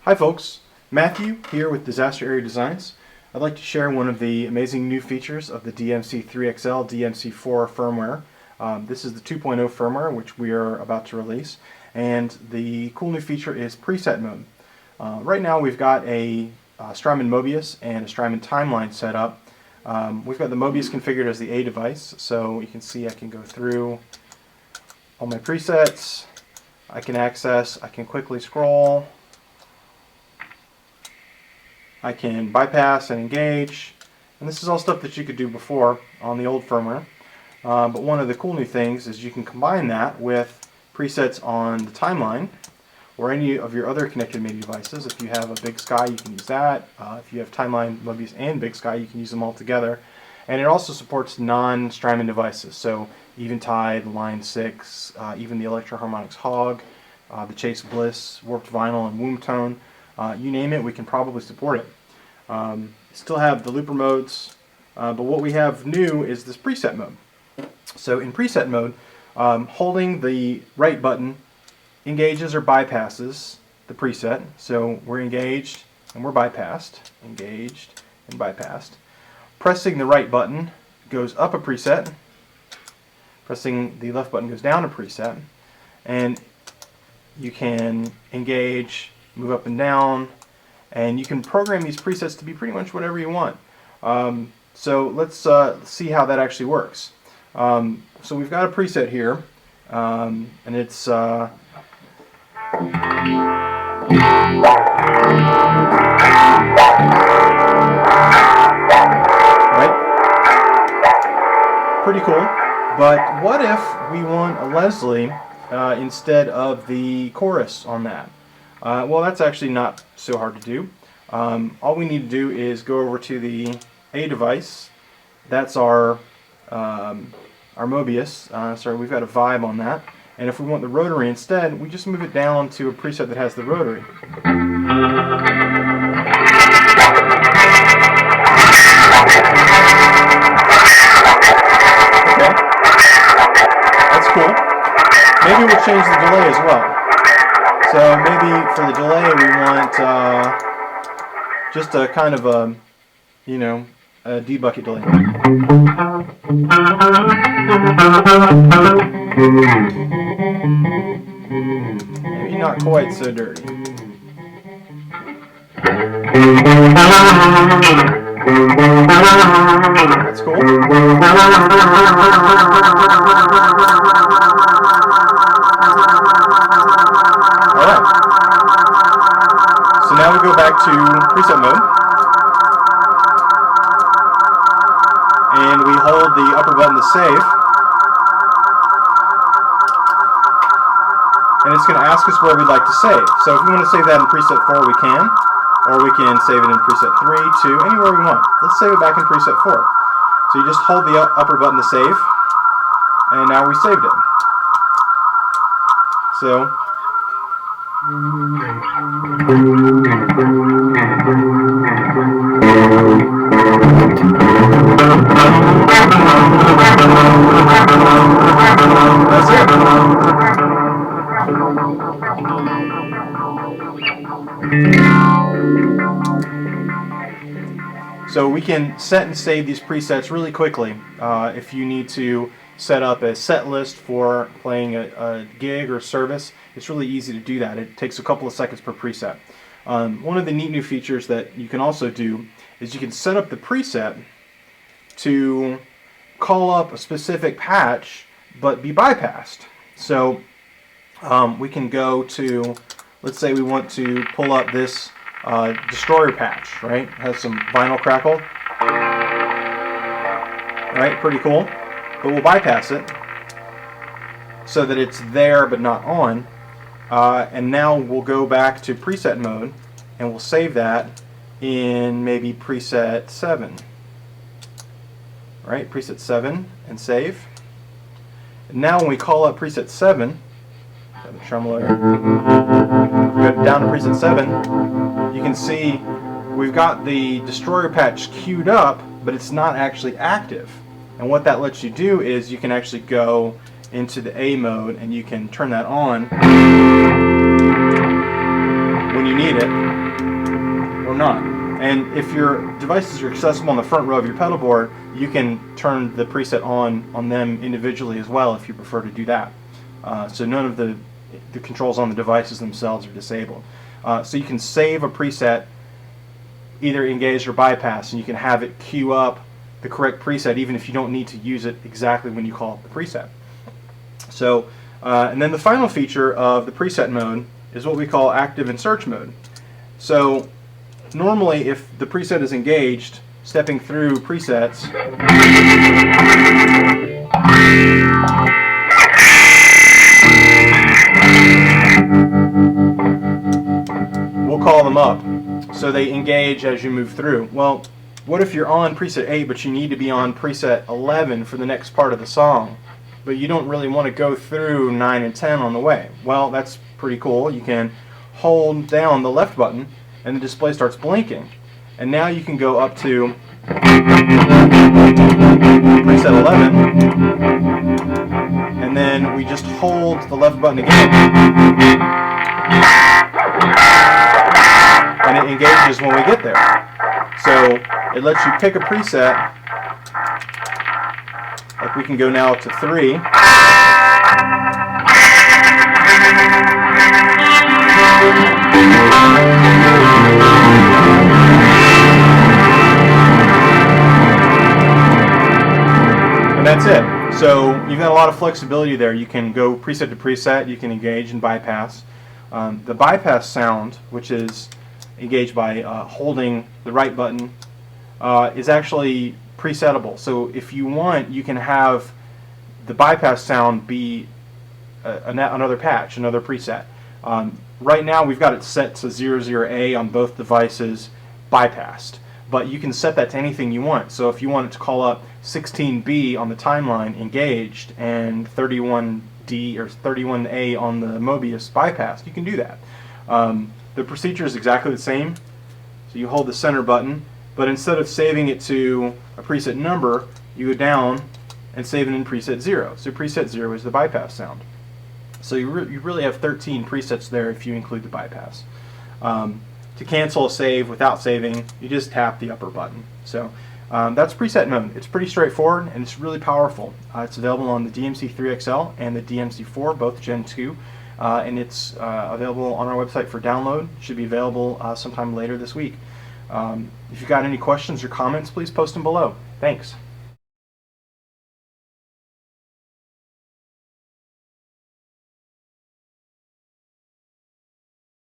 Hi folks, Matthew here with Disaster Area Designs. I'd like to share one of the amazing new features of the DMC-3XL DMC-4 firmware. This is the 2.0 firmware which we are about to release, and the cool new feature is preset mode. Right now we've got a Strymon Mobius and a Strymon Timeline set up. We've got the Mobius configured as the A device, so you can see I can go through all my presets. I can quickly scroll. I can bypass and engage, and this is all stuff that you could do before on the old firmware. But one of the cool new things is you can combine that with presets on the timeline or any of your other connected MIDI devices. If you have a Big Sky, you can use that. If you have Timeline, Mobius, and Big Sky, you can use them all together. And it also supports non-Strymon devices, so Eventide, Line 6, even the Electro-Harmonix Hog, the Chase Bliss, Warped Vinyl, and Womb Tone. You name it, we can probably support it. Still have the looper modes, but what we have new is this preset mode. So in preset mode, holding the right button engages or bypasses the preset. So we're engaged and we're bypassed. Engaged and bypassed. Pressing the right button goes up a preset. Pressing the left button goes down a preset. And you can engage, move up and down, and you can program these presets to be pretty much whatever you want. So let's see how that actually works. So we've got a preset here, and it's right? Pretty cool. But what if we want a Leslie instead of the chorus on that? Well, that's actually not so hard to do. All we need to do is go over to the A device. That's our Mobius. Sorry, we've got a vibe on that. And if we want the rotary instead, we just move it down to a preset that has the rotary. Okay, that's cool. Maybe we'll change the delay as well. So maybe for the delay we want just a kind of a, you know, a D-bucket delay. Maybe not quite so dirty. That's cool. Alright. So now we go back to preset mode. And we hold the upper button to save. And it's going to ask us where we'd like to save. So if we want to save that in preset 4, we can. Or we can save it in preset 3, 2, anywhere we want. Let's save it back in preset 4. So you just hold the upper button to save. And now we saved it. So that's it. So we can set and save these presets really quickly. If you need to set up a set list for playing a gig or service, it's really easy to do that. It takes a couple of seconds per preset. One of the neat new features that you can also do is you can set up the preset to call up a specific patch but be bypassed. So we can go to, let's say we want to pull up this Destroyer patch, right? It has some vinyl crackle. Right, pretty cool. But we'll bypass it so that it's there but not on. And now we'll go back to preset mode and we'll save that in maybe preset 7. Right, preset 7 and save. And now when we call up preset 7, got the tremolo here. Go down to preset 7, you can see we've got the Destroyer patch queued up, but it's not actually active. And what that lets you do is you can actually go into the A mode and you can turn that on when you need it or not. And if your devices are accessible on the front row of your pedal board, you can turn the preset on them individually as well if you prefer to do that. So none of the controls on the devices themselves are disabled. So you can save a preset either engaged or bypass, and you can have it queue up the correct preset even if you don't need to use it exactly when you call up the preset. So, and then the final feature of the preset mode is what we call active and search mode. So normally if the preset is engaged, stepping through presets, we'll call them up so they engage as you move through. Well, what if you're on preset 8 but you need to be on preset 11 for the next part of the song, but you don't really want to go through 9 and 10 on the way? Well, that's pretty cool. You can hold down the left button and the display starts blinking, and now you can go up to preset 11, and then we just hold the left button again and it engages when we get there. So it lets you pick a preset, like we can go now to 3. And that's it. So you've got a lot of flexibility there. You can go preset to preset, you can engage and bypass. The bypass sound, which is engaged by holding the right button, is actually presettable. So if you want, you can have the bypass sound be another patch, another preset. Right now we've got it set to 00A on both devices, bypassed. But you can set that to anything you want. So if you wanted to call up 16B on the timeline engaged and 31D or 31A on the Mobius bypassed, you can do that. The procedure is exactly the same. So you hold the center button, but instead of saving it to a preset number, you go down and save it in preset 0. So preset 0 is the bypass sound. So you really have 13 presets there if you include the bypass. To cancel a save without saving, you just tap the upper button. So that's preset mode. It's pretty straightforward and it's really powerful. It's available on the DMC-3XL and the DMC-4, both Gen 2. And it's available on our website for download. It should be available sometime later this week. If you've got any questions or comments, please post them below. Thanks.